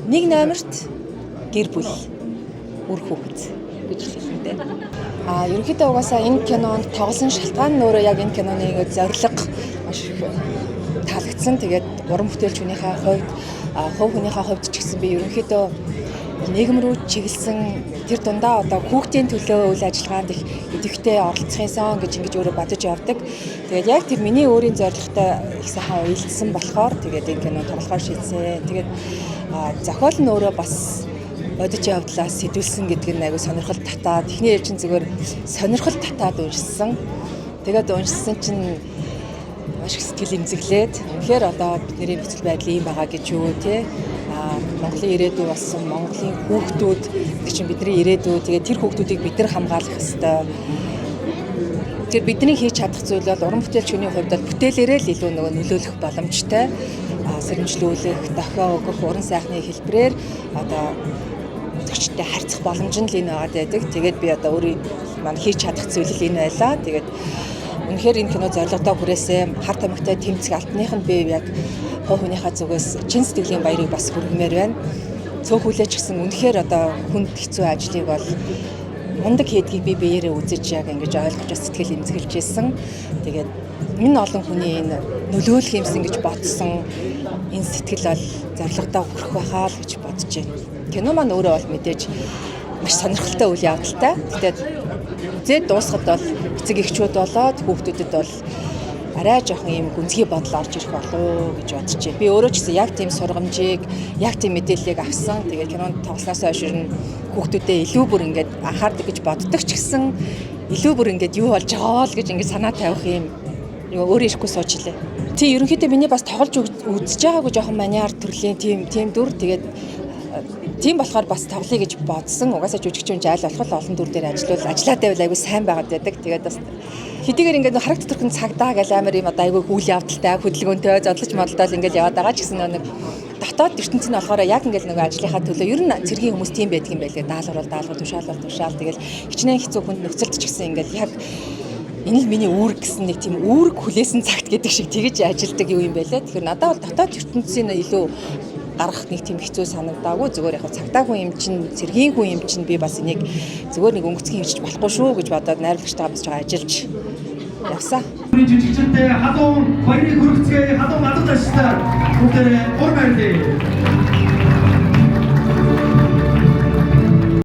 Нэг номерт гэр бүл үр хүүхэд гэж хэлэндээ. Ерөнхийдөө угаасаа энэ кинонд тоглосон шалтгаан нь өөрөө яг энэ киноны зорилго маш их таалагдсан. Тэгээд уран бүтээлч хүнийхээ хувьд, хувь хүнийхээ хувьд ч гэсэн би ерөнхийдөө нийгэм рүү чиглэсэн тэр дундаа одоо хүүхдийн төлөө үйл ажиллагаанд их идэвхтэй оролцохын сон гэж ингэж өөрөө бодож явдаг. Тэгээд яг тэр миний өөрийн зорилготой их сайхан уялдсан болохоор тэгээд энэ кино тоглохоор шийдсэн. Тэгээд зохиол нь өөрөө бас бодож явдлаас сэтүүлсэн гэдэг нь аягүй сонирхол татаад эхний ээлжин зүгээр сонирхол татаад уншсан. Тэгээд уншсан чинь маш их сэтгэл имзэглээд үнэхээр одоо бидний нөхцөл байдал ийм байгаа гэж юу те Монголын ирээдүй болсон Монголын хүүхдүүд гэдэг чинь бидний ирээдүй. Тэгээд тэр хүүхдүүдийг бид нар хамгаалах ёстой. Тэр бидний хийж чадах зүйл бол уран бүтээлч хүний хувьд бол бүтээлээрээ л илүү нөгөө нөлөөлөх боломжтой. Сэрэмжлүүлэх, дохио өгөх, уран сайхны хэлбэрээр одоо үзэгчтэй харьцах боломж нь л энэ байгаа гэдэг. Тэгээд би одоо өөрийн маань хийж чадах зүйл л энэ байлаа. Тэгээд үнэхээр энэ кино зорилгодоо хүрээсээ хар тамхитай тэмцэх алтных нь би яг хувь хүнийхээ зүгээс чин сэтгэлийн баярыг бас хүргэмээр байна. Цөөхүүлээч гэсэн үнэхээр одоо хүнд хэцүү ажлыг бол мундаг хийдгийг би биеэрээ үзэж яг ингэж ойлгож сэтгэл имзэглэж ирсэн. Тэгээд энэ олон хүний энэ нөлөөлөх юмсан гэж бодсон энэ сэтгэл бол зорилгодоо хүрэх байхаа л гэж бодож байна. Кино маань өөрөө бол мэдээж маш сонирхолтой үйл явдалтай. Тэгээд үзээд дуусахад бол эцэг эхчүүд болоод хүүхдүүдэд бол арай жоохон юм гүнзгий бодол орж ирэх болов гэж бодож байна. Би өөрөө ч гэсэн яг тийм сургамжийг, яг тийм мэдээллийг авсан. Тэгээд кинонд тоглосноос хойш хүүхдүүдэд илүү бүр ингээд анхаардаг гэж боддог ч гэсэн илүү бүр ингээд юу болж байгаа л гэж ингээд санаа тавих юм өөрөө ирэхгүй суучлаа. Тийм ерөнхийдөө миний бас тоглож үзэж байгаагүй жоохон маниар төрлийн тийм дүр. Тэгээд тийм болохоор бас тоглоё гэж бодсон. Угаасаа жүжигчин жаал болох олон дүр дээр ажиллаад байвал айгүй сайн байгаад байдаг. Тэгээд бас хэдийгээр ингээд харагд төрхөн цагдаа гэл амар юм одоо айгүй үйл явдалтай, хөдөлгөөнтэй, зодлож модалдал ингээд яваад байгаа ч гэсэн нэг дотоод ертөнцийн нь болохоор яг ингээд нэг ажлынхаа төлөө ер нь цэргийн хүмүүс тийм байдаг юм байлээ. Даалгавар, тушаал тэгэл хичнээн хэцүү хүнд нөхцөлд ч гэсэн ингээд яг энэ л миний үүрэг гэсэн нэг тийм үүрэг хүлээсэн цагт гэдэг шиг тэгэж ажилдаг юм байлээ. Тэгэхээр надад бол дотоод ертөнцийн илүү гарах нэг тийм хэцүү санагдаагүй. Зүгээр яг цагтаа хүн юм чинь, цэргийн хүн юм чинь би бас энийг зүгээр нэг өнгөцгөн хийж болохгүй шүү гэж бодоод найрлагчтайгаа бас жоо ажиллаж явсан. Жижигчтэй халуун баярыг хүргэцгээе, халуун алга таштай бүгдээ ур байрлаа.